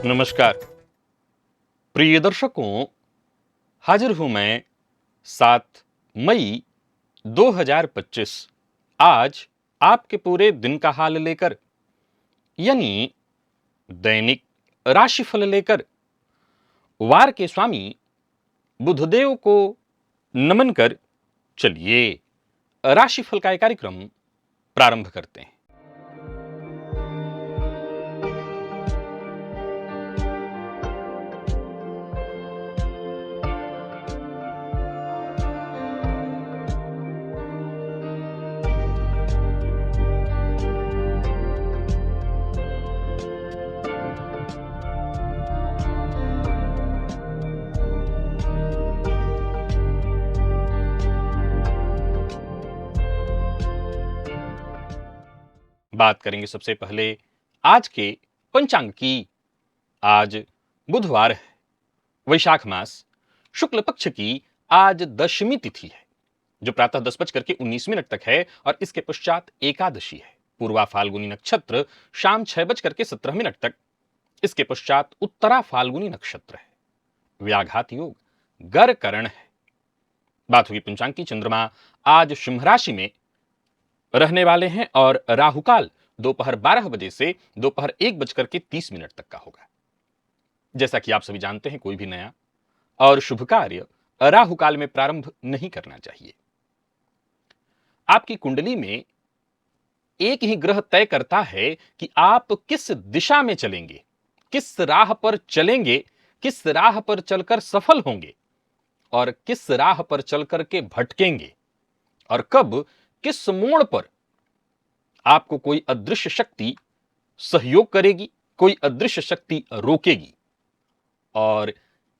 नमस्कार प्रिय दर्शकों, हाजिर हूं मैं 7 मई 2025 आज आपके पूरे दिन का हाल लेकर, यानी दैनिक राशिफल लेकर। वार के स्वामी बुधदेव को नमन कर चलिए राशिफल का एक कार्यक्रम प्रारंभ करते हैं। बात करेंगे सबसे पहले आज के पंचांग की। आज बुधवार है, वैशाख मास शुक्ल पक्ष की आज दशमी तिथि है, जो प्रातः 10:19 तक है और इसके पश्चात एकादशी है। पूर्वा फाल्गुनी नक्षत्र शाम 6:17 तक, इसके पश्चात उत्तरा फाल्गुनी नक्षत्र है। व्याघात योग गर करण है। बात होगी पंचांग की। चंद्रमा आज सिंह राशि में रहने वाले हैं और राहुकाल दोपहर 12 बजे से दोपहर 1:30 तक का होगा। जैसा कि आप सभी जानते हैं, कोई भी नया और शुभ कार्य राहुकाल में प्रारंभ नहीं करना चाहिए। आपकी कुंडली में एक ही ग्रह तय करता है कि आप किस दिशा में चलेंगे, किस राह पर चलेंगे, किस राह पर चलकर सफल होंगे और किस राह पर चलकर के भटकेंगे, और कब किस मोड़ पर आपको कोई अदृश्य शक्ति सहयोग करेगी, कोई अदृश्य शक्ति रोकेगी। और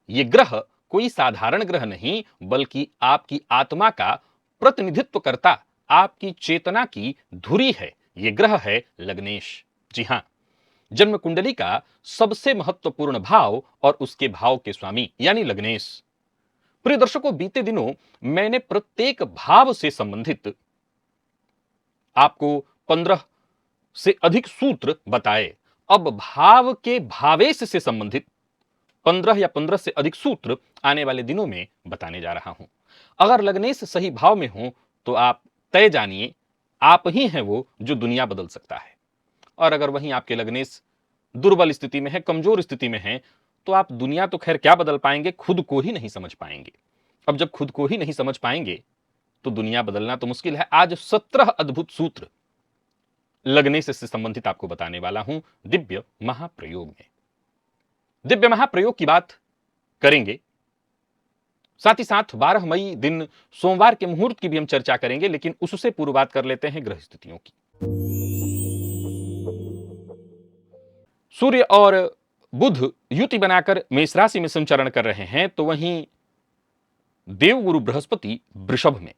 ये ग्रह कोई साधारण ग्रह नहीं, बल्कि आपकी आत्मा का प्रतिनिधित्व करता, आपकी चेतना की धुरी है। ये ग्रह है लग्नेश। जी हां, जन्म कुंडली का सबसे महत्वपूर्ण भाव और उसके भाव के स्वामी यानी लग्नेश। प्रिय दर्शकों, बीते दिनों मैंने प्रत्येक भाव से संबंधित आपको 15 से अधिक सूत्र बताए। अब भाव के भावेश से संबंधित 15 या 15 से अधिक सूत्र आने वाले दिनों में बताने जा रहा हूं। अगर लग्नेश सही भाव में हो तो आप तय जानिए, आप ही हैं वो जो दुनिया बदल सकता है। और अगर वहीं आपके लग्नेश दुर्बल स्थिति में है, कमजोर स्थिति में है, तो आप दुनिया तो खैर क्या बदल पाएंगे, खुद को ही नहीं समझ पाएंगे। अब जब खुद को ही नहीं समझ पाएंगे तो दुनिया बदलना तो मुश्किल है। आज 17 अद्भुत सूत्र लग्नेश से संबंधित आपको बताने वाला हूं दिव्य महाप्रयोग में। दिव्य महाप्रयोग की बात करेंगे, साथ ही साथ 12 मई दिन सोमवार के मुहूर्त की भी हम चर्चा करेंगे, लेकिन उससे पूर्व बात कर लेते हैं ग्रह स्थितियों की। सूर्य और बुध युति बनाकर मेष राशि में संचरण कर रहे हैं, तो वहीं देवगुरु बृहस्पति वृषभ में,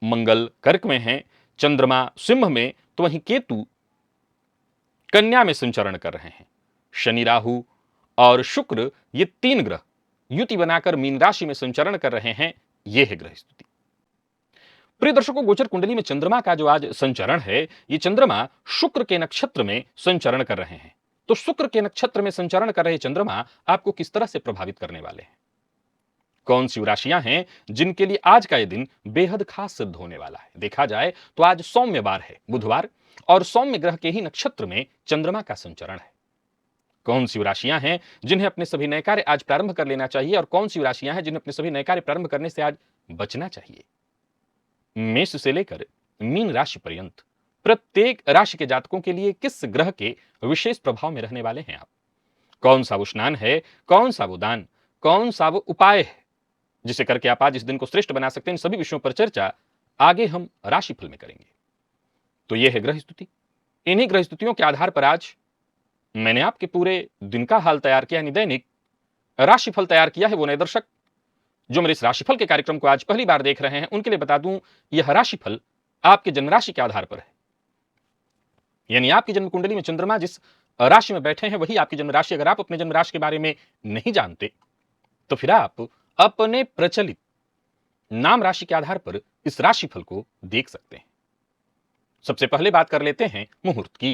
मंगल कर्क में है, चंद्रमा सिंह में, तो वहीं केतु कन्या में संचरण कर रहे हैं। शनि, राहु और शुक्र, ये 3 ग्रह युति बनाकर मीन राशि में संचरण कर रहे हैं। यह है ग्रह स्थिति। प्रिय दर्शकों, गोचर कुंडली में चंद्रमा का जो आज संचरण है, ये चंद्रमा शुक्र के नक्षत्र में संचरण कर रहे हैं। तो शुक्र के नक्षत्र में संचरण कर रहे चंद्रमा आपको किस तरह से प्रभावित करने वाले हैं? कौन सी राशियां हैं जिनके लिए आज का यह दिन बेहद खास सिद्ध होने वाला है? देखा जाए तो आज सौम्यवार है, बुधवार, और सौम्य ग्रह के ही नक्षत्र में चंद्रमा का संचरण है। कौन सी राशियां हैं जिन्हें अपने सभी नए कार्य आज प्रारंभ कर लेना चाहिए और कौन सी राशियां हैं जिन्हें अपने सभी नए कार्य प्रारंभ करने से आज बचना चाहिए? मेष से लेकर मीन राशि पर्यंत प्रत्येक राशि के जातकों के लिए किस ग्रह के विशेष प्रभाव में रहने वाले हैं आप? कौन सा वो स्नान है, कौन सा वो दान, कौन सा वो उपाय है जिसे करके आप आज इस दिन को श्रेष्ठ बना सकते हैं? इन सभी विषयों पर चर्चा आगे हम राशिफल में करेंगे। तो यह है ग्रह स्थिति। इन्हीं ग्रह स्थितियों के आधार पर आज मैंने आपके पूरे दिन का हाल तैयार किया, यानी दैनिक राशिफल तैयार किया है। वो नए दर्शक जो मेरे इस राशिफल के कार्यक्रम को आज पहली बार देख रहे हैं, उनके लिए बता दूं, यह राशिफल आपके जन्म राशि के आधार पर है। यानी आपकी जन्म कुंडली में चंद्रमा जिस राशि में बैठे हैं वही आपकी जन्म राशि। अगर आप अपने जन्म राशि के बारे में नहीं जानते तो फिर आप अपने प्रचलित नाम राशि के आधार पर इस राशिफल को देख सकते हैं। सबसे पहले बात कर लेते हैं मुहूर्त की।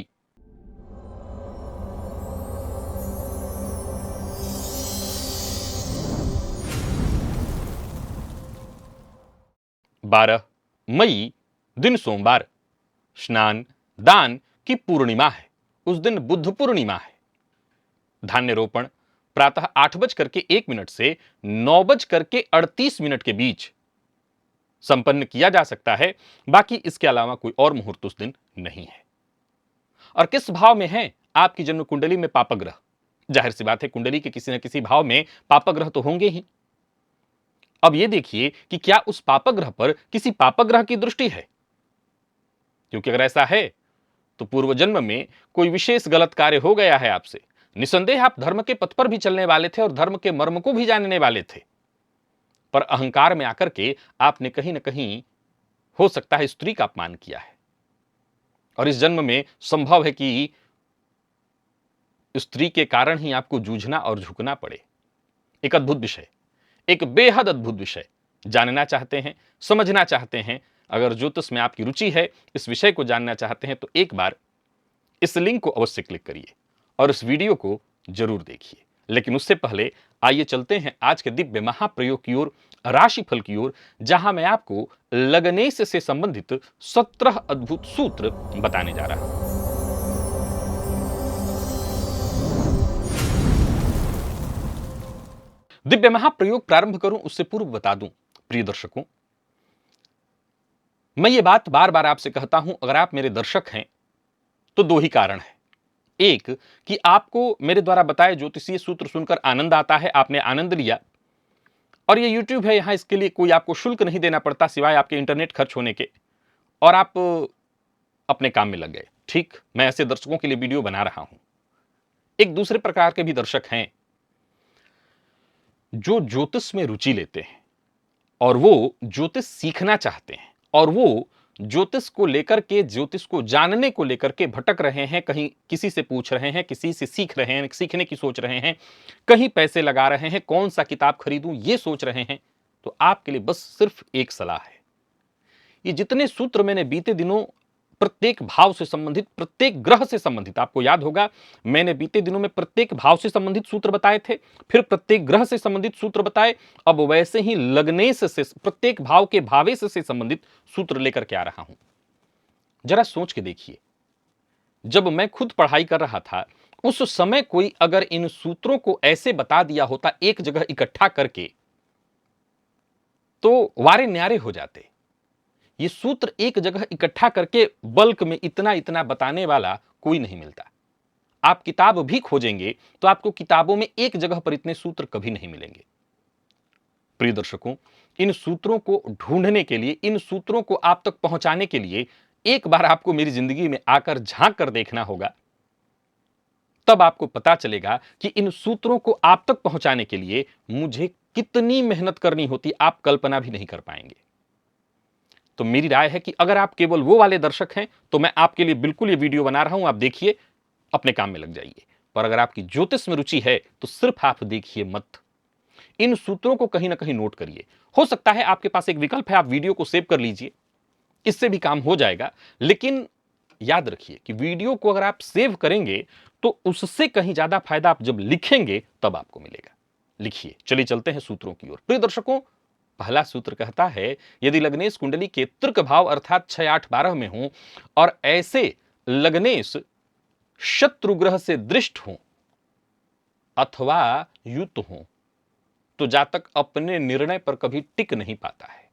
12 मई दिन सोमवार, स्नान दान की पूर्णिमा है, उस दिन बुद्ध पूर्णिमा है। धान्य रोपण प्रातः 8:01 से 9:38 के बीच संपन्न किया जा सकता है। बाकी इसके अलावा कोई और मुहूर्त उस दिन नहीं है। और किस भाव में है आपकी जन्म कुंडली में पापग्रह? जाहिर सी बात है, कुंडली के किसी न किसी भाव में पापग्रह तो होंगे ही। अब यह देखिए कि क्या उस पापग्रह पर किसी पापग्रह की दृष्टि है, क्योंकि अगर ऐसा है तो पूर्व जन्म में कोई विशेष गलत कार्य हो गया है आपसे। निसंदेह आप धर्म के पथ पर भी चलने वाले थे और धर्म के मर्म को भी जानने वाले थे, पर अहंकार में आकर के आपने कहीं ना कहीं हो सकता है स्त्री का अपमान किया है। और इस जन्म में संभव है कि स्त्री के कारण ही आपको जूझना और झुकना पड़े। एक अद्भुत विषय, एक बेहद अद्भुत विषय जानना चाहते हैं, समझना चाहते हैं, अगर ज्योतिष में आपकी रुचि है, इस विषय को जानना चाहते हैं, तो एक बार इस लिंक को अवश्य क्लिक करिए और इस वीडियो को जरूर देखिए। लेकिन उससे पहले आइए चलते हैं आज के दिव्य महाप्रयोग की ओर, राशिफल की ओर, जहां मैं आपको लग्नेश से संबंधित 17 अद्भुत सूत्र बताने जा रहा हूं। दिव्य महाप्रयोग प्रारंभ करूं उससे पूर्व बता दूं प्रिय दर्शकों, मैं ये बात बार बार आपसे कहता हूं, अगर आप मेरे दर्शक हैं तो दो ही कारण है। एक कि आपको मेरे द्वारा बताए ज्योतिषीय सूत्र सुनकर आनंद आता है, आपने आनंद लिया, और ये YouTube है, यहां इसके लिए कोई आपको शुल्क नहीं देना पड़ता सिवाय आपके इंटरनेट खर्च होने के, और आप अपने काम में लग गए। ठीक, मैं ऐसे दर्शकों के लिए वीडियो बना रहा हूं। एक दूसरे प्रकार के भी दर्शक हैं जो ज्योतिष में रुचि लेते हैं और वो ज्योतिष सीखना चाहते हैं और वो ज्योतिष को लेकर के, ज्योतिष को जानने को लेकर के भटक रहे हैं, कहीं किसी से पूछ रहे हैं, किसी से सीख रहे हैं, सीखने की सोच रहे हैं, कहीं पैसे लगा रहे हैं, कौन सा किताब खरीदूं ये सोच रहे हैं, तो आपके लिए बस सिर्फ एक सलाह है। ये जितने सूत्र मैंने बीते दिनों प्रत्येक भाव से संबंधित, प्रत्येक ग्रह से संबंधित, आपको याद होगा मैंने बीते दिनों में प्रत्येक भाव से संबंधित सूत्र बताए थे, फिर प्रत्येक ग्रह से संबंधित सूत्र बताए, अब वैसे ही लग्नेश से, प्रत्येक भाव के भावेश से संबंधित सूत्र लेकर के आ रहा हूं। जरा सोच के देखिए, जब मैं खुद पढ़ाई कर रहा था उस समय कोई अगर इन सूत्रों को ऐसे बता दिया होता एक जगह इकट्ठा करके, तो वारे न्यारे हो जाते। ये सूत्र एक जगह इकट्ठा करके बल्क में इतना इतना बताने वाला कोई नहीं मिलता। आप किताब भी खोजेंगे तो आपको किताबों में एक जगह पर इतने सूत्र कभी नहीं मिलेंगे। प्रिय दर्शकों, इन सूत्रों को ढूंढने के लिए, इन सूत्रों को आप तक पहुंचाने के लिए एक बार आपको मेरी जिंदगी में आकर झांक कर देखना होगा, तब आपको पता चलेगा कि इन सूत्रों को आप तक पहुंचाने के लिए मुझे कितनी मेहनत करनी होती, आप कल्पना भी नहीं कर पाएंगे। तो मेरी राय है कि अगर आप केवल वो वाले दर्शक हैं तो मैं आपके लिए बिल्कुल ये वीडियो बना रहा हूं, आप देखिए, अपने काम में लग जाइए। पर अगर आपकी ज्योतिष में रुचि है तो सिर्फ आप देखिए मत, इन सूत्रों को कहीं ना कहीं नोट करिए। हो सकता है आपके पास एक विकल्प है, आप वीडियो को सेव कर लीजिए, इससे भी काम हो जाएगा। लेकिन याद रखिए कि वीडियो को अगर आप सेव करेंगे तो उससे कहीं ज्यादा फायदा आप जब लिखेंगे तब आपको मिलेगा। लिखिए, चलिए चलते हैं सूत्रों की ओर। प्रिय दर्शकों, पहला सूत्र कहता है, यदि लग्नेश कुंडली के तृक भाव अर्थात 6, 8, 12 में हो और ऐसे लग्नेश शत्रु ग्रह से दृष्ट हो अथवा युत हो, तो जातक अपने निर्णय पर कभी टिक नहीं पाता है।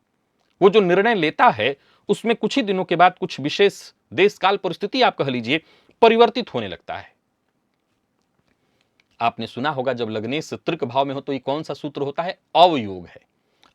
वो जो निर्णय लेता है उसमें कुछ ही दिनों के बाद कुछ विशेष देश काल परिस्थिति, आप कह लीजिए, परिवर्तित होने लगता है। आपने सुना होगा जब लग्नेश तृक भाव में हो तो ये कौन सा सूत्र होता है? अवयोग है।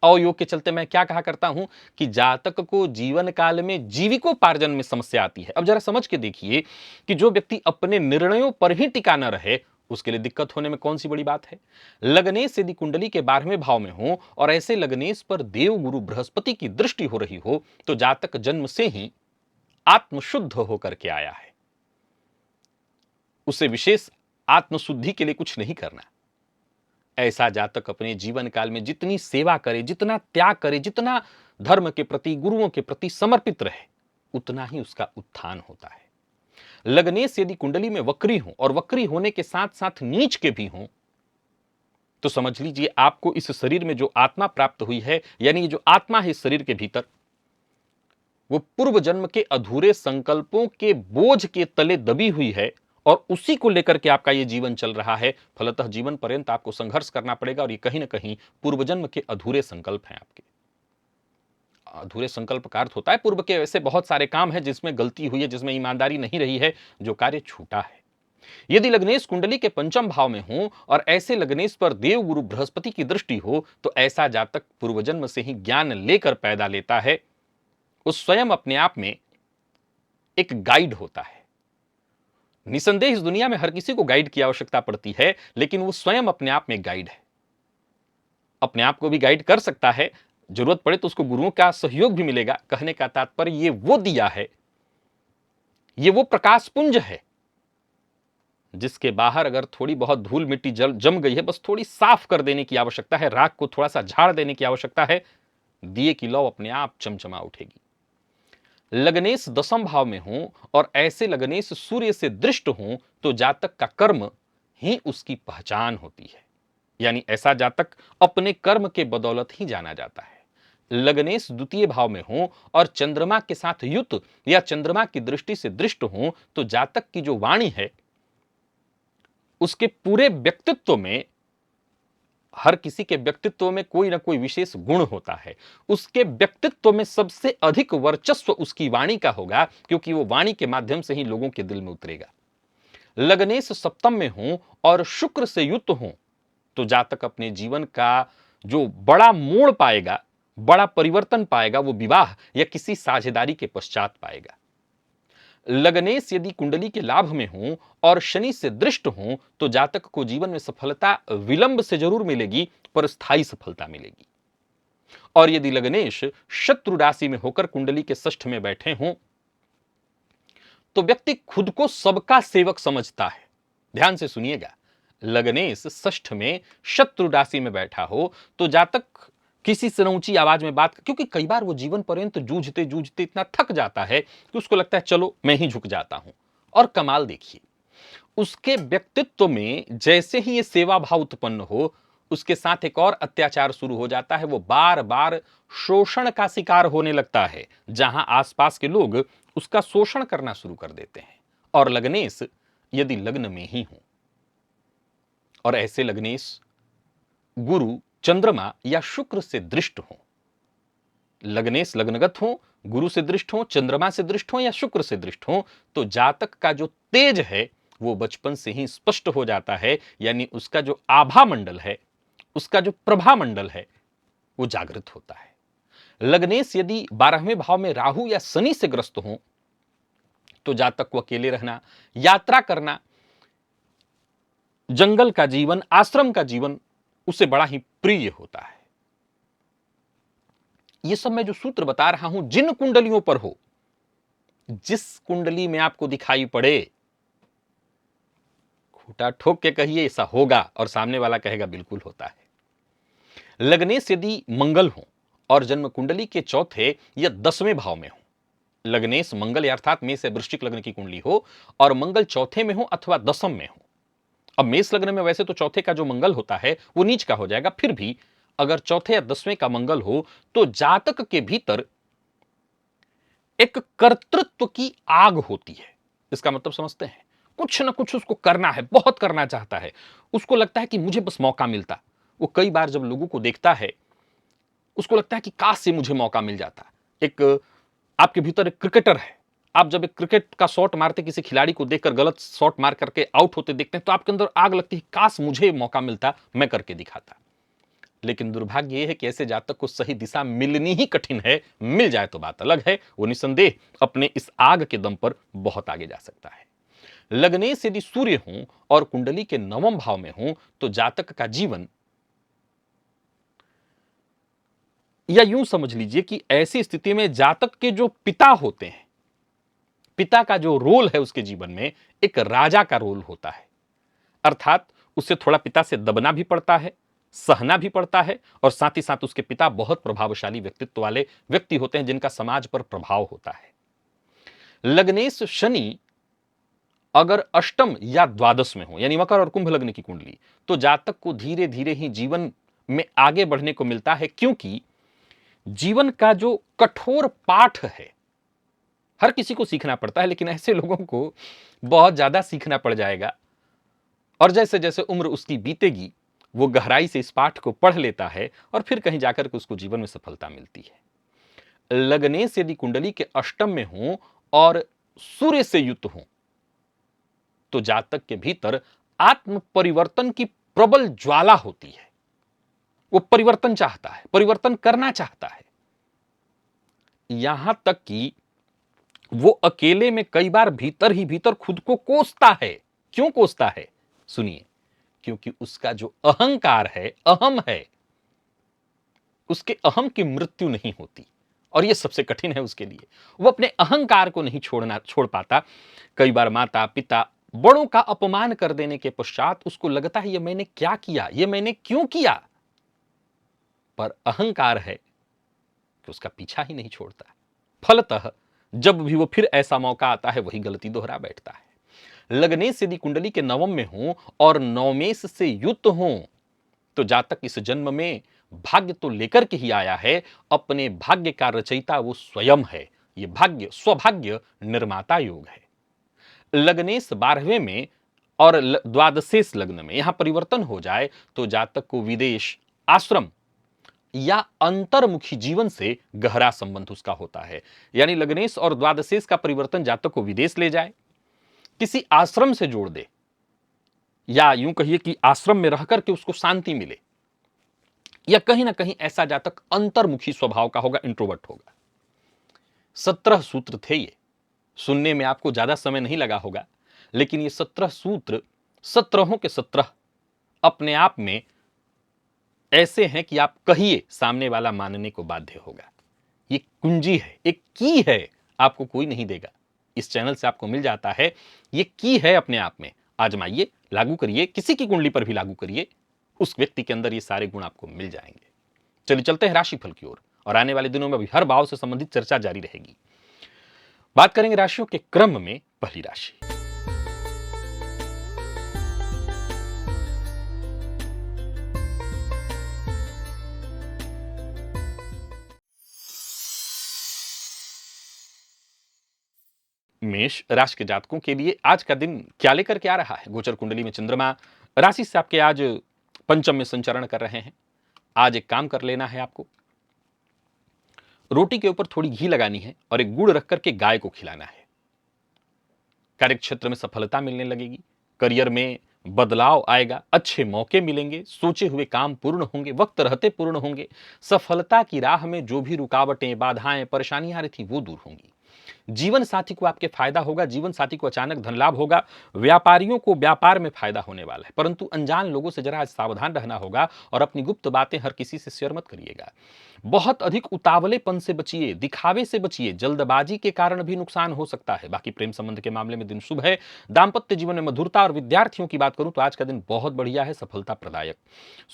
अवयोग के चलते मैं क्या कहा करता हूं कि जातक को जीवन काल में जीविकोपार्जन में समस्या आती है। अब जरा समझ के देखिए कि जो व्यक्ति अपने निर्णयों पर ही टिका न रहे उसके लिए दिक्कत होने में कौन सी बड़ी बात है। लग्नेश यदि कुंडली के 12वें भाव में हो और ऐसे लग्नेश पर देव गुरु बृहस्पति की दृष्टि हो रही हो तो जातक जन्म से ही आत्मशुद्ध होकर के आया है, उसे विशेष आत्मशुद्धि के लिए कुछ नहीं करना। ऐसा जातक अपने जीवन काल में जितनी सेवा करे, जितना त्याग करे, जितना धर्म के प्रति, गुरुओं के प्रति समर्पित रहे, उतना ही उसका उत्थान होता है। लग्नेश यदि कुंडली में वक्री हो और वक्री होने के साथ साथ नीच के भी हों तो समझ लीजिए आपको इस शरीर में जो आत्मा प्राप्त हुई है, यानी जो आत्मा है इस शरीर के भीतर, वो पूर्व जन्म के अधूरे संकल्पों के बोझ के तले दबी हुई है और उसी को लेकर के आपका ये जीवन चल रहा है। फलतः जीवन पर्यंत आपको संघर्ष करना पड़ेगा और ये कहीं ना कहीं पूर्व जन्म के अधूरे संकल्प हैं आपके। अधूरे संकल्प का अर्थ होता है पूर्व के ऐसे बहुत सारे काम हैं जिसमें गलती हुई है, जिसमें ईमानदारी नहीं रही है, जो कार्य छूटा है। यदि लग्नेश कुंडली के पंचम भाव में हो और ऐसे लग्नेश पर देव गुरु बृहस्पति की दृष्टि हो तो ऐसा जातक पूर्व जन्म से ही ज्ञान लेकर पैदा लेता है। उस स्वयं अपने आप में एक गाइड होता है। निसंदेह इस दुनिया में हर किसी को गाइड की आवश्यकता पड़ती है, लेकिन वो स्वयं अपने आप में गाइड है। अपने आप को भी गाइड कर सकता है, जरूरत पड़े तो उसको गुरुओं का सहयोग भी मिलेगा। कहने का तात्पर्य ये वो दिया है, ये वो प्रकाश पुंज है जिसके बाहर अगर थोड़ी बहुत धूल मिट्टी जम गई है, बस थोड़ी साफ कर देने की आवश्यकता है, राख को थोड़ा सा झाड़ देने की आवश्यकता है, दिए की लौ अपने आप चमचमा उठेगी। लग्नेश दशम भाव में हो और ऐसे लग्नेश सूर्य से दृष्ट हो तो जातक का कर्म ही उसकी पहचान होती है। यानी ऐसा जातक अपने कर्म के बदौलत ही जाना जाता है। लग्नेश द्वितीय भाव में हो और चंद्रमा के साथ युत या चंद्रमा की दृष्टि से दृष्ट हो तो जातक की जो वाणी है उसके पूरे व्यक्तित्व में, हर किसी के व्यक्तित्व में कोई ना कोई विशेष गुण होता है, उसके व्यक्तित्व में सबसे अधिक वर्चस्व उसकी वाणी का होगा, क्योंकि वो वाणी के माध्यम से ही लोगों के दिल में उतरेगा। लग्नेश सप्तम में हो और शुक्र से युक्त हो तो जातक अपने जीवन का जो बड़ा मोड़ पाएगा, बड़ा परिवर्तन पाएगा, वो विवाह या किसी साझेदारी के पश्चात पाएगा। लग्नेश यदि कुंडली के लाभ में हो और शनि से दृष्ट हो तो जातक को जीवन में सफलता विलंब से जरूर मिलेगी, पर स्थायी सफलता मिलेगी। और यदि लग्नेश शत्रु राशि में होकर कुंडली के षष्ठ में बैठे हों तो व्यक्ति खुद को सबका सेवक समझता है। ध्यान से सुनिएगा, लग्नेश षष्ठ में शत्रु राशि में बैठा हो तो जातक किसी से ऊंची आवाज में बात, क्योंकि कई बार वो जीवन पर्यंत जूझते जूझते इतना थक जाता है कि उसको लगता है चलो मैं ही झुक जाता हूं। और कमाल देखिए, उसके व्यक्तित्व में जैसे ही ये सेवा भाव उत्पन्न हो, उसके साथ एक और अत्याचार शुरू हो जाता है। वो बार बार शोषण का शिकार होने लगता है, जहां आसपास के लोग उसका शोषण करना शुरू कर देते हैं। और लग्नेश यदि लग्न में ही हो और ऐसे लग्नेश गुरु, चंद्रमा या शुक्र से दृष्ट हो, लग्नेश लग्नगत हो, गुरु से दृष्ट हो, चंद्रमा से दृष्ट हो या शुक्र से दृष्ट हो, तो जातक का जो तेज है वो बचपन से ही स्पष्ट हो जाता है। यानी उसका जो आभा मंडल है, उसका जो प्रभा मंडल है, वो जागृत होता है। लग्नेश यदि 12वें भाव में राहु या शनि से ग्रस्त हो तो जातक को अकेले रहना, यात्रा करना, जंगल का जीवन, आश्रम का जीवन उसे बड़ा ही प्रिय होता है। यह सब मैं जो सूत्र बता रहा हूं, जिन कुंडलियों पर हो, जिस कुंडली में आपको दिखाई पड़े, खूंटा ठोक के कहिए ऐसा होगा और सामने वाला कहेगा बिल्कुल होता है। लग्नेश यदि मंगल हो और जन्म कुंडली के चौथे या 10वें भाव में हो, लग्नेश मंगल अर्थात मेष या वृश्चिक लग्न की कुंडली हो और मंगल चौथे में हो अथवा 10म में हो। अब मेष लग्न में वैसे तो चौथे का जो मंगल होता है वो नीच का हो जाएगा, फिर भी अगर चौथे या 10वें का मंगल हो तो जातक के भीतर एक कर्तृत्व की आग होती है। इसका मतलब समझते हैं, कुछ ना कुछ उसको करना है, बहुत करना चाहता है, उसको लगता है कि मुझे बस मौका मिलता। वो कई बार जब लोगों को देखता है उसको लगता है कि काश से मुझे मौका मिल जाता। एक आपके भीतर एक क्रिकेटर है, आप जब एक क्रिकेट का शॉट मारते किसी खिलाड़ी को देखकर गलत शॉट मार करके आउट होते देखते हैं तो आपके अंदर आग लगती है, काश मुझे मौका मिलता, मैं करके दिखाता। लेकिन दुर्भाग्य यह है कि ऐसे जातक को सही दिशा मिलनी ही कठिन है। मिल जाए तो बात अलग है, वो निसंदेह अपने इस आग के दम पर बहुत आगे जा सकता है। लग्नेश यदि सूर्य हो और कुंडली के 9वें भाव में हो तो जातक का जीवन, या यूं समझ लीजिए कि ऐसी स्थिति में जातक के जो पिता होते हैं, पिता का जो रोल है उसके जीवन में एक राजा का रोल होता है। अर्थात उसे थोड़ा पिता से दबना भी पड़ता है, सहना भी पड़ता है, और साथ ही साथ उसके पिता बहुत प्रभावशाली व्यक्तित्व वाले व्यक्ति होते हैं जिनका समाज पर प्रभाव होता है। लग्नेश शनि अगर अष्टम या द्वादश में हो, यानी मकर और कुंभ लग्न की कुंडली, तो जातक को धीरे धीरे ही जीवन में आगे बढ़ने को मिलता है, क्योंकि जीवन का जो कठोर पाठ है हर किसी को सीखना पड़ता है, लेकिन ऐसे लोगों को बहुत ज्यादा सीखना पड़ जाएगा। और जैसे जैसे उम्र उसकी बीतेगी, वो गहराई से इस पाठ को पढ़ लेता है और फिर कहीं जाकर के उसको जीवन में सफलता मिलती है। लग्नेश यदि कुंडली के अष्टम में हो और सूर्य से युक्त हो, तो जातक के भीतर आत्म परिवर्तन की प्रबल ज्वाला होती है। वो परिवर्तन चाहता है, परिवर्तन करना चाहता है। यहां तक कि वो अकेले में कई बार भीतर ही भीतर खुद को कोसता है। क्यों कोसता है? सुनिए। क्योंकि उसका जो अहंकार है, अहम है, उसके अहम की मृत्यु नहीं होती, और यह सबसे कठिन है उसके लिए। वो अपने अहंकार को नहीं छोड़ पाता। कई बार माता पिता बड़ों का अपमान कर देने के पश्चात उसको लगता है ये मैंने क्या किया, ये मैंने क्यों किया, पर अहंकार है कि उसका पीछा ही नहीं छोड़ता। फलतः जब भी वो फिर ऐसा मौका आता है, वही गलती दोहरा बैठता है। लग्नेश यदि कुंडली के नवम में हो और नवमेश से युक्त हो, तो जातक इस जन्म में भाग्य तो लेकर के ही आया है, अपने भाग्य का रचयिता वो स्वयं है। ये भाग्य स्वभाग्य निर्माता योग है। लग्नेश 12वें में और द्वादशेश लग्न में यहां परिवर्तन हो जाए, तो जातक को विदेश, आश्रम या अंतर्मुखी जीवन से गहरा संबंध उसका होता है। यानी लग्नेश और द्वादशेश का परिवर्तन जातक को विदेश ले जाए, किसी आश्रम से जोड़ दे, या यूं कहिए कि आश्रम में रहकर के उसको शांति मिले, या कहीं ना कहीं ऐसा जातक अंतर्मुखी स्वभाव का होगा, इंट्रोवर्ट होगा। 17 सूत्र थे ये। सुनने में आपको ज्यादा समय नहीं लगा होगा, लेकिन ये 17 सूत्र 17 के 17 अपने आप में ऐसे हैं कि आप कहिए, सामने वाला मानने को बाध्य होगा। ये कुंजी है, एक की है, आपको कोई नहीं देगा। इस चैनल से आपको मिल जाता है। ये की है अपने आप में। आजमाइए, लागू करिए, किसी की कुंडली पर भी लागू करिए, उस व्यक्ति के अंदर ये सारे गुण आपको मिल जाएंगे। चलिए चलते हैं राशिफल की ओर, और आने वाले दिनों में भी हर भाव से संबंधित चर्चा जारी रहेगी। बात करेंगे राशियों के क्रम में। पहली राशि मेष राशि के जातकों के लिए आज का दिन क्या लेकर के आ रहा है? गोचर कुंडली में चंद्रमा राशि से आपके आज पंचम में संचरण कर रहे हैं। आज एक काम कर लेना है आपको, रोटी के ऊपर थोड़ी घी लगानी है और एक गुड़ रख करके गाय को खिलाना है। कार्य क्षेत्र में सफलता मिलने लगेगी, करियर में बदलाव आएगा, अच्छे मौके मिलेंगे, सोचे हुए काम पूर्ण होंगे, वक्त रहते पूर्ण होंगे। सफलता की राह में जो भी रुकावटें, बाधाएं, परेशानियां आ रही थी, वो दूर होंगी। जीवन साथी को आपके फायदा होगा, जीवन साथी को अचानक धन लाभ होगा। व्यापारियों को व्यापार में फायदा होने वाला है, परंतु अनजान लोगों से जरा सावधान रहना होगा और अपनी गुप्त बातें हर किसी से शेयर मत करिएगा। बहुत अधिक उतावलेपन से बचिए, दिखावे से बचिए, जल्दबाजी के कारण भी नुकसान हो सकता है। बाकी प्रेम संबंध के मामले में दिन शुभ है। दाम्पत्य जीवन में मधुरता, और विद्यार्थियों की बात करूं तो आज का दिन बहुत बढ़िया है, सफलता प्रदायक।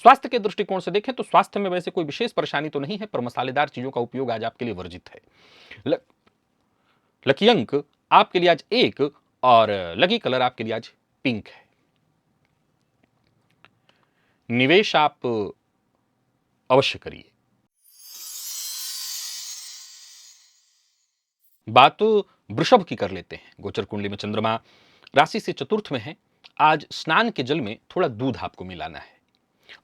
स्वास्थ्य के दृष्टिकोण से देखें तो स्वास्थ्य में वैसे कोई विशेष परेशानी तो नहीं है, पर मसालेदार चीजों का उपयोग आज आपके लिए वर्जित है। लकी अंक आपके लिए आज 1 और लकी कलर आपके लिए आज पिंक है। निवेश आप अवश्य करिए। बात वृषभ की कर लेते हैं। गोचर कुंडली में चंद्रमा राशि से चतुर्थ में है। आज स्नान के जल में थोड़ा दूध आपको मिलाना है,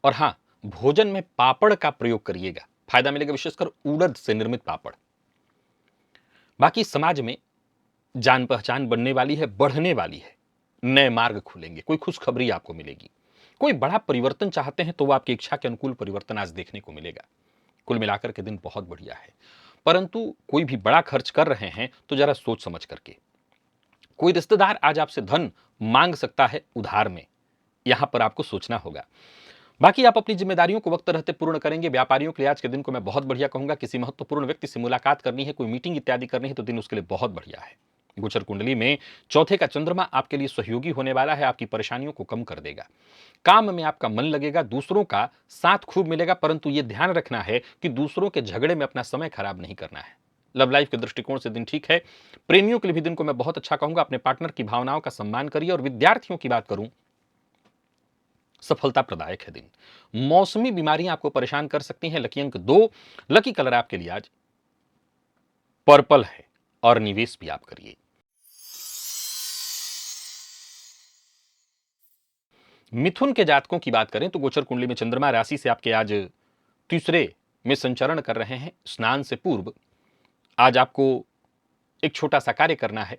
और हां, भोजन में पापड़ का प्रयोग करिएगा, फायदा मिलेगा, विशेषकर उड़द से निर्मित पापड़। बाकी समाज में जान पहचान बनने वाली है, बढ़ने वाली है, नए मार्ग खुलेंगे, कोई खुशखबरी आपको मिलेगी। कोई बड़ा परिवर्तन चाहते हैं तो वो आपकी इच्छा के अनुकूल परिवर्तन आज देखने को मिलेगा। कुल मिलाकर के दिन बहुत बढ़िया है, परंतु कोई भी बड़ा खर्च कर रहे हैं तो जरा सोच समझ करके। कोई रिश्तेदार आज आपसे धन मांग सकता है उधार में, यहां पर आपको सोचना होगा। बाकी आप अपनी जिम्मेदारियों को वक्त रहते पूर्ण करेंगे। व्यापारियों के लिए आज के दिन को मैं बहुत बढ़िया कहूंगा। किसी महत्वपूर्ण व्यक्ति से मुलाकात करनी है, कोई मीटिंग इत्यादि करनी है, तो दिन उसके लिए बहुत बढ़िया है। गोचर कुंडली में चौथे का चंद्रमा आपके लिए सहयोगी होने वाला है, आपकी परेशानियों को कम कर देगा। काम में आपका मन लगेगा, दूसरों का साथ खूब मिलेगा, परंतु यह ध्यान रखना है कि दूसरों के झगड़े में अपना समय खराब नहीं करना है। लव लाइफ के दृष्टिकोण से दिन ठीक है। प्रेमियों के लिए भी दिन को मैं बहुत अच्छा कहूंगा। अपने पार्टनर की भावनाओं का सम्मान करिए। और विद्यार्थियों की बात करूं, सफलता प्रदायक है दिन। मौसमी बीमारियां आपको परेशान कर सकती हैं। लकी अंक 2, लकी कलर आपके लिए आज पर्पल है। और निवेश भी आप करिए। मिथुन के जातकों की बात करें तो गोचर कुंडली में चंद्रमा राशि से आपके आज तीसरे में संचरण कर रहे हैं। स्नान से पूर्व आज आपको एक छोटा सा कार्य करना है।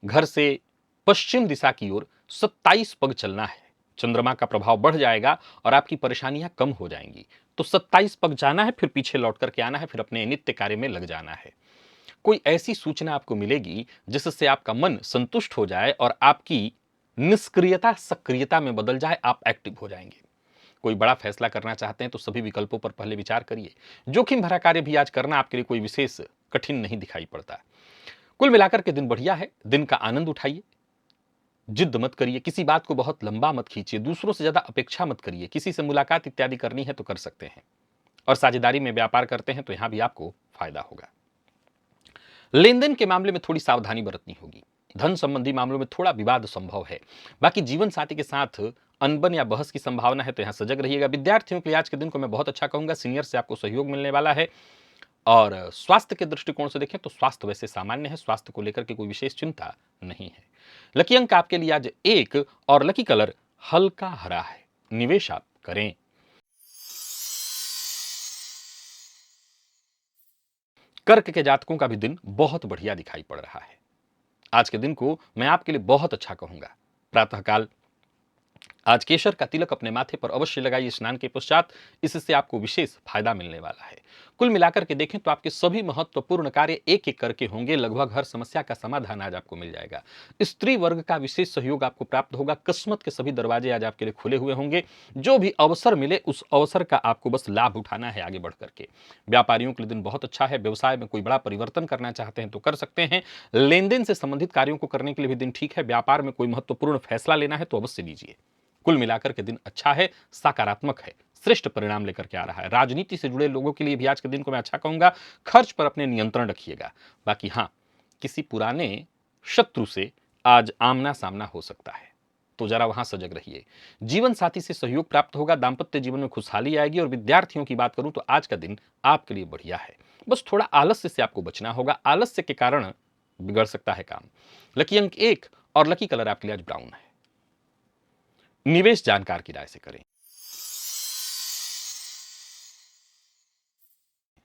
घर से पश्चिम दिशा की ओर 27 पग चलना है। चंद्रमा का प्रभाव बढ़ जाएगा और आपकी परेशानियां कम हो जाएंगी। तो 27 पग जाना है, फिर पीछे लौट करके आना है, फिर अपने नित्य कार्य में लग जाना है। कोई ऐसी सूचना आपको मिलेगी जिससे आपका मन संतुष्ट हो जाए और आपकी निष्क्रियता सक्रियता में बदल जाए, आप एक्टिव हो जाएंगे। कोई बड़ा फैसला करना चाहते हैं तो सभी विकल्पों पर पहले विचार करिए। जोखिम भरा कार्य भी आज करना आपके लिए कोई विशेष कठिन नहीं दिखाई पड़ता। कुल मिलाकर के दिन बढ़िया है। दिन का आनंद उठाइए, जिद मत करिए, किसी बात को बहुत लंबा मत खींचिए, दूसरों से ज्यादा अपेक्षा मत करिए। किसी से मुलाकात इत्यादि करनी है तो कर सकते हैं, और साझेदारी में व्यापार करते हैं तो यहां भी आपको फायदा होगा। लेन देन के मामले में थोड़ी सावधानी बरतनी होगी। धन संबंधी मामलों में थोड़ा विवाद संभव है। बाकी जीवन साथी के साथ अनबन या बहस की संभावना है, तो यहां सजग रहिएगा। विद्यार्थियों के लिए आज के दिन को मैं बहुत अच्छा कहूंगा। सीनियर से आपको सहयोग मिलने वाला है। और स्वास्थ्य के दृष्टिकोण से देखें तो स्वास्थ्य वैसे सामान्य है। स्वास्थ्य को लेकर के कोई विशेष चिंता नहीं है। लकी अंक आपके लिए आज 1 और लकी कलर हल्का हरा है। निवेश आप करें। कर्क के जातकों का भी दिन बहुत बढ़िया दिखाई पड़ रहा है। आज के दिन को मैं आपके लिए बहुत अच्छा कहूंगा। प्रातःकाल आज केसर का तिलक अपने माथे पर अवश्य लगाइए स्नान के पश्चात। इससे आपको विशेष फायदा मिलने वाला है। कुल मिलाकर के देखें तो आपके सभी महत्वपूर्ण कार्य एक एक करके होंगे। लगभग हर समस्या का समाधान आज आपको मिल जाएगा। स्त्री वर्ग का विशेष सहयोग आपको प्राप्त होगा। किस्मत के सभी दरवाजे आज आपके लिए खुले हुए होंगे। जो भी अवसर मिले उस अवसर का आपको बस लाभ उठाना है आगे बढ़ करके। व्यापारियों के लिए दिन बहुत अच्छा है। व्यवसाय में कोई बड़ा परिवर्तन करना चाहते हैं तो कर सकते हैं। लेन देन से संबंधित कार्यों को करने के लिए भी दिन ठीक है। व्यापार में कोई महत्वपूर्ण फैसला लेना है तो अवश्य लीजिए। कुल मिलाकर के दिन अच्छा है, सकारात्मक है, श्रेष्ठ परिणाम लेकर के आ रहा है। राजनीति से जुड़े लोगों के लिए भी आज के दिन को मैं अच्छा कहूंगा। खर्च पर अपने नियंत्रण रखिएगा। बाकी हां, किसी पुराने शत्रु से आज आमना सामना हो सकता है, तो जरा वहां सजग रहिए। जीवन साथी से सहयोग प्राप्त होगा। दांपत्य जीवन में खुशहाली आएगी। और विद्यार्थियों की बात करूं तो आज का दिन आपके लिए बढ़िया है। बस थोड़ा आलस्य से आपको बचना होगा। आलस्य के कारण बिगड़ सकता है काम। लकी अंक 1 और लकी कलर आपके लिए आज ब्राउन है। निवेश जानकार की राय से करें।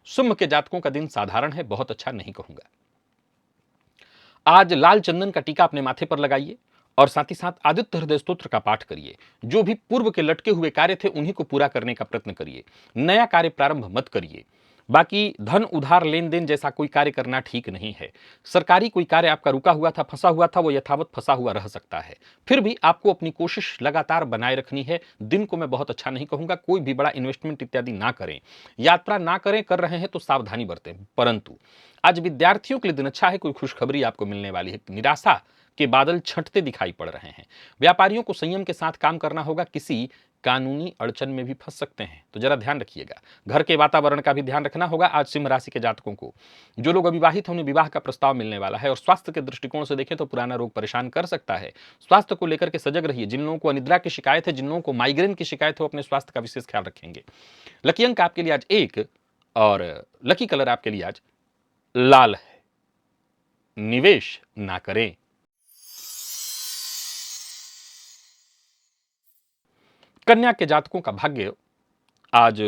सिंह के जातकों का दिन साधारण है, बहुत अच्छा नहीं कहूंगा। आज लाल चंदन का टीका अपने माथे पर लगाइए और साथ ही साथ आदित्य हृदय स्तोत्र का पाठ करिए। जो भी पूर्व के लटके हुए कार्य थे उन्हीं को पूरा करने का प्रयत्न करिए। नया कार्य प्रारंभ मत करिए। बाकी धन उधार लेन देन जैसा कोई कार्य करना ठीक नहीं है। सरकारी कोई कार्य आपका रुका हुआ था, फंसा हुआ था, वो यथावत फंसा हुआ रह सकता है। फिर भी आपको अपनी कोशिश लगातार बनाए रखनी है। दिन को मैं बहुत अच्छा नहीं कहूंगा। कोई भी बड़ा इन्वेस्टमेंट इत्यादि ना करें, यात्रा ना करें। कर रहे हैं तो सावधानी बरतें। परंतु आज विद्यार्थियों के लिए दिन अच्छा है। कोई खुशखबरी आपको मिलने वाली है। निराशा के बादल छंटते दिखाई पड़ रहे हैं। व्यापारियों को संयम के साथ काम करना होगा। किसी कानूनी अड़चन में भी फंस सकते हैं, तो जरा ध्यान रखिएगा। घर के वातावरण का भी ध्यान रखना होगा। आज सिंह राशि के जातकों को, जो लोग अविवाहित हैं, उन्हें विवाह का प्रस्ताव मिलने वाला है। और स्वास्थ्य के दृष्टिकोण से देखें तो पुराना रोग परेशान कर सकता है। स्वास्थ्य को लेकर के सजग रहिए। जिन लोगों को अनिद्रा की शिकायत है, जिन लोगों को माइग्रेन की शिकायत है, वो अपने स्वास्थ्य का विशेष ख्याल रखेंगे। लकी अंक आपके लिए आज 1 और लकी कलर आपके लिए आज लाल है। निवेश ना करें। कन्या के जातकों का भाग्य आज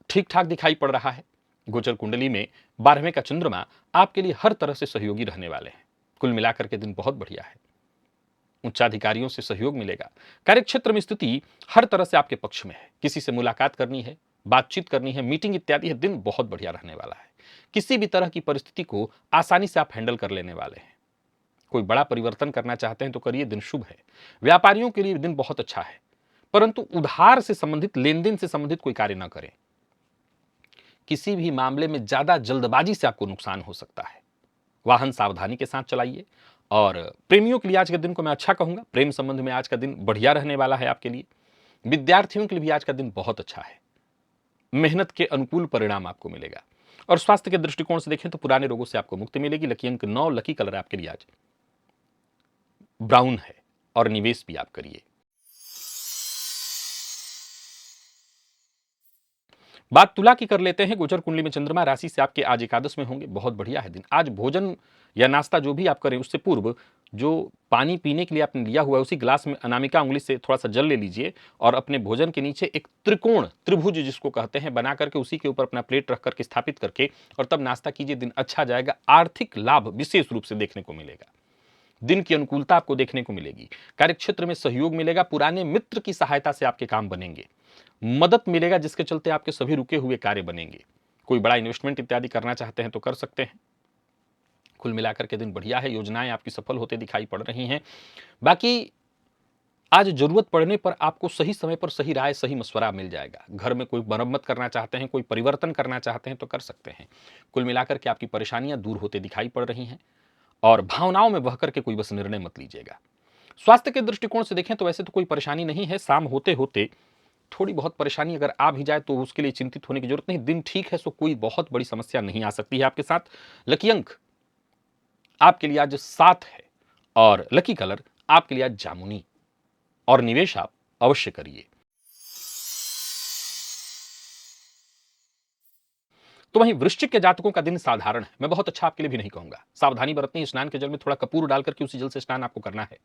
ठीक ठाक दिखाई पड़ रहा है। गोचर कुंडली में 12वें का चंद्रमा आपके लिए हर तरह से सहयोगी रहने वाले हैं। कुल मिलाकर के दिन बहुत बढ़िया है। उच्चाधिकारियों से सहयोग मिलेगा। कार्यक्षेत्र में स्थिति हर तरह से आपके पक्ष में है। किसी से मुलाकात करनी है, बातचीत करनी है, मीटिंग इत्यादि है, दिन बहुत बढ़िया रहने वाला है। किसी भी तरह की परिस्थिति को आसानी से आप हैंडल कर लेने वाले हैं। कोई बड़ा परिवर्तन करना चाहते हैं तो करिए, दिन शुभ है। व्यापारियों के लिए दिन बहुत अच्छा है, परंतु उधार से संबंधित, लेन देन से संबंधित कोई कार्य ना करें। किसी भी मामले में ज्यादा जल्दबाजी से आपको नुकसान हो सकता है। वाहन सावधानी के साथ चलाइए। और प्रेमियों के लिए आज के दिन को मैं अच्छा कहूंगा। प्रेम संबंध में आज का दिन बढ़िया रहने वाला है आपके लिए। विद्यार्थियों के लिए भी आज का दिन बहुत अच्छा है। मेहनत के अनुकूल परिणाम आपको मिलेगा। और स्वास्थ्य के दृष्टिकोण से देखें तो पुराने रोगों से आपको मुक्ति मिलेगी। लकी अंक 9, लकी कलर आपके लिए आज ब्राउन है। और निवेश भी आप करिए। बात तुला की कर लेते हैं। गोचर कुंडली में चंद्रमा राशि से आपके आज एकादश में होंगे, बहुत बढ़िया है दिन। आज भोजन या नाश्ता जो भी आप करें उससे पूर्व जो पानी पीने के लिए आपने लिया हुआ है उसी गिलास में अनामिका उंगली से थोड़ा सा जल ले लीजिए और अपने भोजन के नीचे एक त्रिकोण, त्रिभुज जिसको कहते हैं, बना करके उसी के ऊपर अपना प्लेट रख करके स्थापित करके और तब नाश्ता कीजिए। दिन अच्छा जाएगा। आर्थिक लाभ विशेष रूप से देखने को मिलेगा। दिन की अनुकूलता आपको देखने को मिलेगी। कार्यक्षेत्र में सहयोग मिलेगा। पुराने मित्र की सहायता से आपके काम बनेंगे। मदद मिलेगा जिसके चलते आपके सभी रुके हुए कार्य बनेंगे। कोई बड़ा इन्वेस्टमेंट इत्यादि करना चाहते हैं तो कर सकते हैं। कुल मिलाकर के दिन बढ़िया है। योजनाएं आपकी सफल होते दिखाई पड़ रही हैं। बाकी आज जरूरत पड़ने पर आपको सही समय पर सही राय, सही मशवरा मिल जाएगा। घर में कोई मरम्मत करना चाहते हैं, कोई परिवर्तन करना चाहते हैं तो कर सकते हैं। कुल मिलाकर के आपकी परेशानियां दूर होते दिखाई पड़ रही हैं और भावनाओं में बह करके कोई बस निर्णय मत लीजिएगा। स्वास्थ्य के दृष्टिकोण से देखें तो वैसे तो कोई परेशानी नहीं है। शाम होते होते थोड़ी बहुत परेशानी अगर आ भी जाए तो उसके लिए चिंतित होने की जरूरत नहीं। दिन ठीक है, सो कोई बहुत बड़ी समस्या नहीं आ सकती है आपके साथ। लकी अंक आपके लिए आज 7 है और लकी कलर आपके लिए आज जामुनी, और निवेश आप अवश्य करिए। तो वहीं वृश्चिक के जातकों का दिन साधारण है। मैं बहुत अच्छा आपके लिए भी नहीं कहूंगा। सावधानी बरतनी है। स्नान के जल में थोड़ा कपूर डालकर के उसी जल से स्नान आपको करना है।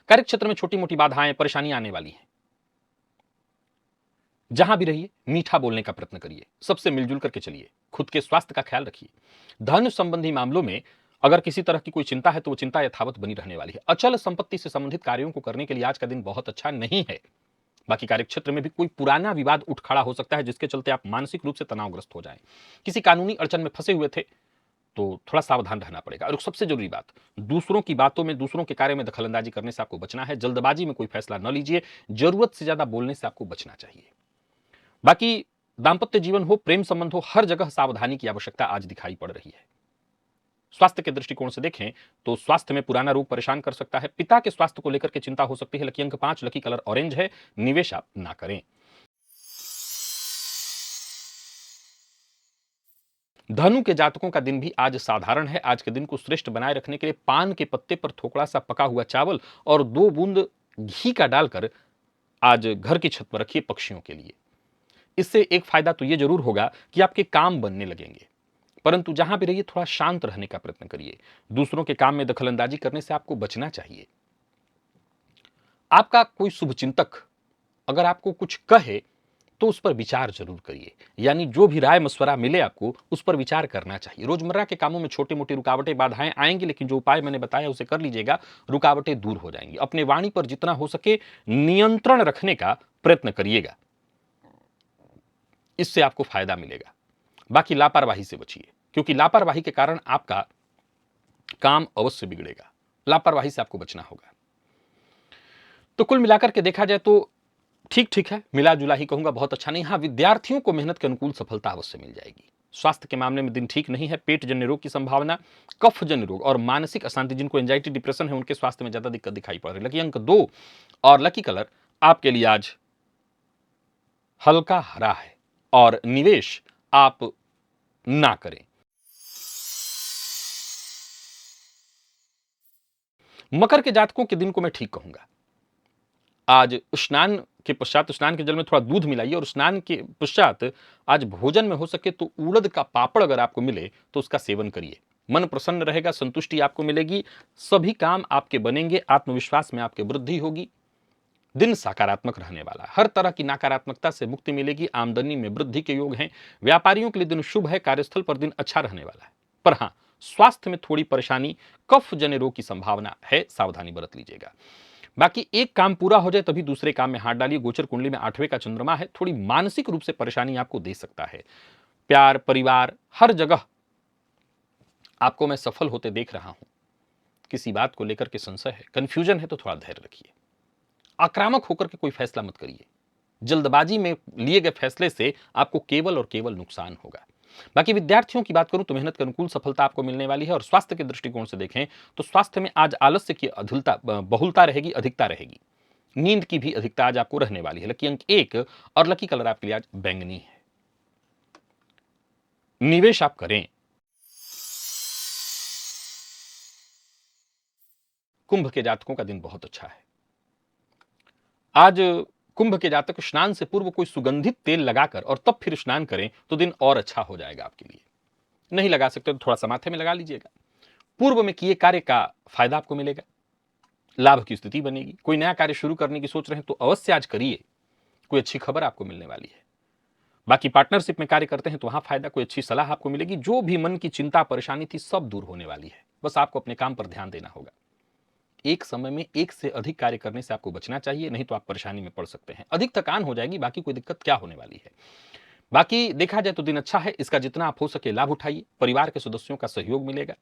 कार्यक्षेत्र में छोटी मोटी बाधाएं, परेशानियां आने वाली हैं। जहां भी रहिए मीठा बोलने का प्रयत्न करिए। सबसे मिलजुल करके चलिए। खुद के स्वास्थ्य का ख्याल रखिए। धन संबंधी मामलों में अगर किसी तरह की कोई चिंता है तो वो चिंता यथावत बनी रहने वाली है। अचल संपत्ति से संबंधित कार्यों को करने के लिए आज का दिन बहुत अच्छा नहीं है। बाकी कार्यक्षेत्र में भी कोई पुराना विवाद उठ खड़ा हो सकता है जिसके चलते आप मानसिक रूप से तनावग्रस्त हो जाएं। किसी कानूनी अड़चन में फंसे हुए थे तो थोड़ा सावधान रहना पड़ेगा। और सबसे जरूरी बात, दूसरों की बातों में, दूसरों के कार्य में दखलंदाजी करने से आपको बचना है। जल्दबाजी में कोई फैसला न लीजिए। जरूरत से ज्यादा बोलने से आपको बचना चाहिए। बाकी दांपत्य जीवन हो, प्रेम संबंध हो, हर जगह सावधानी की आवश्यकता आज दिखाई पड़ रही है। स्वास्थ्य के दृष्टिकोण से देखें तो स्वास्थ्य में पुराना रोग परेशान कर सकता है। पिता के स्वास्थ्य को लेकर के चिंता हो सकती है। लकी अंक 5, लकी कलर ऑरेंज है। निवेश आप ना करें। धनु के जातकों का दिन भी आज साधारण है। आज के दिन को श्रेष्ठ बनाए रखने के लिए पान के पत्ते पर थोड़ा सा पका हुआ चावल और 2 बूंद घी का डालकर आज घर की छत पर रखिए पक्षियों के लिए। इससे एक फायदा तो यह जरूर होगा कि आपके काम बनने लगेंगे। परंतु जहां भी रहिए थोड़ा शांत रहने का प्रयत्न करिए। दूसरों के काम में दखलंदाजी करने से आपको बचना चाहिए। आपका कोई शुभचिंतक अगर आपको कुछ कहे तो उस पर विचार जरूर करिए। यानी जो भी राय मशवरा मिले आपको उस पर विचार करना चाहिए। रोजमर्रा के कामों में छोटी मोटी रुकावटें, बाधाएं आएंगी, लेकिन जो उपाय मैंने बताया उसे कर लीजिएगा, रुकावटें दूर हो जाएंगी। अपने वाणी पर जितना हो सके नियंत्रण रखने का प्रयत्न करिएगा। इससे आपको फायदा मिलेगा। बाकी लापरवाही से बचिए, क्योंकि लापरवाही के कारण आपका काम अवश्य बिगड़ेगा। लापरवाही से आपको बचना होगा। तो कुल मिलाकर के देखा जाए तो ठीक ठीक है, मिला जुला ही कहूंगा, बहुत अच्छा नहीं। हाँ, विद्यार्थियों को मेहनत के अनुकूल सफलता अवश्य मिल जाएगी। स्वास्थ्य के मामले में दिन ठीक नहीं है। पेट जन्य रोग की संभावना, कफ जन्य रोग और मानसिक अशांति, जिनको एंजाइटी डिप्रेशन है, उनके स्वास्थ्य में ज्यादा दिक्कत दिखाई पड़ रही है। लकी अंक 2 और लकी कलर आपके लिए आज हल्का हरा है और निवेश आप ना करें। मकर के जातकों के दिन को मैं ठीक कहूंगा। आज स्नान के पश्चात, स्नान के जल में थोड़ा दूध मिलाइए और स्नान के पश्चात आज भोजन में हो सके तो उड़द का पापड़ अगर आपको मिले तो उसका सेवन करिए। मन प्रसन्न रहेगा, संतुष्टि आपको मिलेगी, सभी काम आपके बनेंगे, आत्मविश्वास में आपके वृद्धि होगी। दिन सकारात्मक रहने वाला है। हर तरह की नकारात्मकता से मुक्ति मिलेगी। आमदनी में वृद्धि के योग हैं। व्यापारियों के लिए दिन शुभ है। कार्यस्थल पर दिन अच्छा रहने वाला है। पर हां, स्वास्थ्य में थोड़ी परेशानी, कफ जन्य रोग की संभावना है, सावधानी बरत लीजिएगा। बाकी एक काम पूरा हो जाए तभी दूसरे काम में हाथ डालिए। गोचर कुंडली में 8वें का चंद्रमा है। थोड़ी मानसिक रूप से परेशानी आपको दे सकता है। प्यार, परिवार, हर जगह आपको मैं सफल होते देख रहा हूं। किसी बात को लेकर के संशय है, कंफ्यूजन है तो थोड़ा धैर्य रखिए। आक्रामक होकर के कोई फैसला मत करिए। जल्दबाजी में लिए गए फैसले से आपको केवल और केवल नुकसान होगा। बाकी विद्यार्थियों की बात करूं तो मेहनत के अनुकूल सफलता आपको मिलने वाली है। और स्वास्थ्य के दृष्टिकोण से देखें तो स्वास्थ्य में आज आलस्य की बहुलता रहेगी, अधिकता रहेगी। नींद की भी अधिकता आज आपको रहने वाली है। लकी अंक 1 और लकी कलर आपके लिए आज बैंगनी है। निवेश आप करें। कुंभ के जातकों का दिन बहुत अच्छा है। आज कुंभ के जातक स्नान से पूर्व कोई सुगंधित तेल लगाकर और तब फिर स्नान करें तो दिन और अच्छा हो जाएगा आपके लिए। नहीं लगा सकते तो थोड़ा सा माथे में लगा लीजिएगा। पूर्व में किए कार्य का फायदा आपको मिलेगा, लाभ की स्थिति बनेगी। कोई नया कार्य शुरू करने की सोच रहे हैं तो अवश्य आज करिए, कोई अच्छी खबर आपको मिलने वाली है। बाकी पार्टनरशिप में कार्य करते हैं तो वहां फायदा, कोई अच्छी सलाह आपको मिलेगी। जो भी मन की चिंता परेशानी थी सब दूर होने वाली है। बस आपको अपने काम पर ध्यान देना होगा। एक समय में एक से अधिक कार्य करने से आपको बचना चाहिए, नहीं तो आप परेशानी में पड़ सकते हैं। अधिक थकान हो जाएगी, बाकी कोई दिक्कत क्या होने वाली है। बाकी देखा जाए तो दिन अच्छा है, इसका जितना आप हो सके लाभ उठाइए। परिवार के सदस्यों का सहयोग मिलेगा,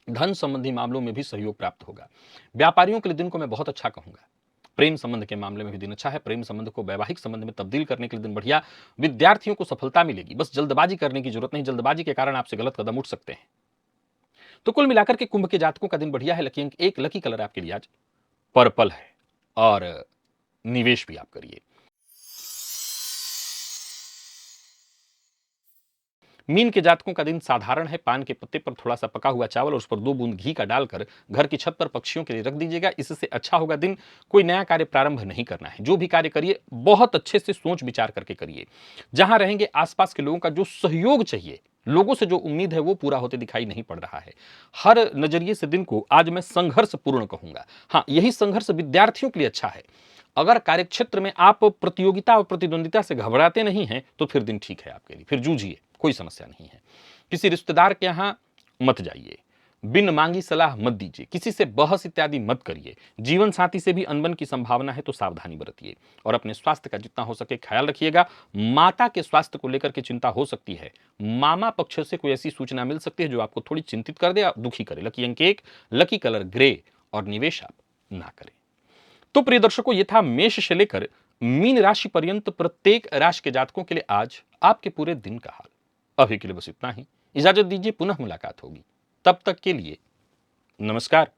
धन संबंधी मामलों में भी सहयोग प्राप्त होगा। व्यापारियों के लिए दिन को मैं बहुत अच्छा कहूंगा। प्रेम संबंध के मामले में भी दिन अच्छा है, प्रेम संबंध को वैवाहिक संबंध में तब्दील करने के लिए दिन बढ़िया। विद्यार्थियों को सफलता मिलेगी, बस जल्दबाजी करने की जरूरत नहीं, जल्दबाजी के कारण आपसे गलत कदम उठ सकते हैं। तो कुल मिलाकर के कुंभ के जातकों का दिन बढ़िया है। लकी अंक 1, लकी कलर आपके लिए आज पर्पल है और निवेश भी आप करिए। मीन के जातकों का दिन साधारण है। पान के पत्ते पर थोड़ा सा पका हुआ चावल और उस पर 2 बूंद घी का डालकर घर की छत पर पक्षियों के लिए रख दीजिएगा, इससे अच्छा होगा दिन। कोई नया कार्य प्रारंभ नहीं करना है, जो भी कार्य करिए बहुत अच्छे से सोच विचार करके करिए। जहां रहेंगे आसपास के लोगों का जो सहयोग चाहिए, लोगों से जो उम्मीद है वो पूरा होते दिखाई नहीं पड़ रहा है। हर नजरिए से दिन को आज मैं संघर्षपूर्ण कहूंगा। हाँ, यही संघर्ष विद्यार्थियों के लिए अच्छा है। अगर कार्यक्षेत्र में आप प्रतियोगिता और प्रतिद्वंदिता से घबराते नहीं हैं तो फिर दिन ठीक है आपके लिए, फिर जूझिए, कोई समस्या नहीं है। किसी रिश्तेदार के यहां मत जाइए, बिन मांगी सलाह मत दीजिए, किसी से बहस इत्यादि मत करिए। जीवन साथी से भी अनबन की संभावना है तो सावधानी बरतिए और अपने स्वास्थ्य का जितना हो सके ख्याल रखिएगा। माता के स्वास्थ्य को लेकर के चिंता हो सकती है, मामा पक्ष से कोई ऐसी सूचना मिल सकती है जो आपको थोड़ी चिंतित कर दे, दुखी करे। लकी अंक 1, लकी कलर ग्रे और निवेश आप ना करें। तो प्रिय दर्शकों, ये था मेष से लेकर मीन राशि पर्यंत प्रत्येक राशि के जातकों के लिए आज आपके पूरे दिन का हाल। अभी के लिए बस इतना ही, इजाजत दीजिए, पुनः मुलाकात होगी। तब तक के लिए नमस्कार।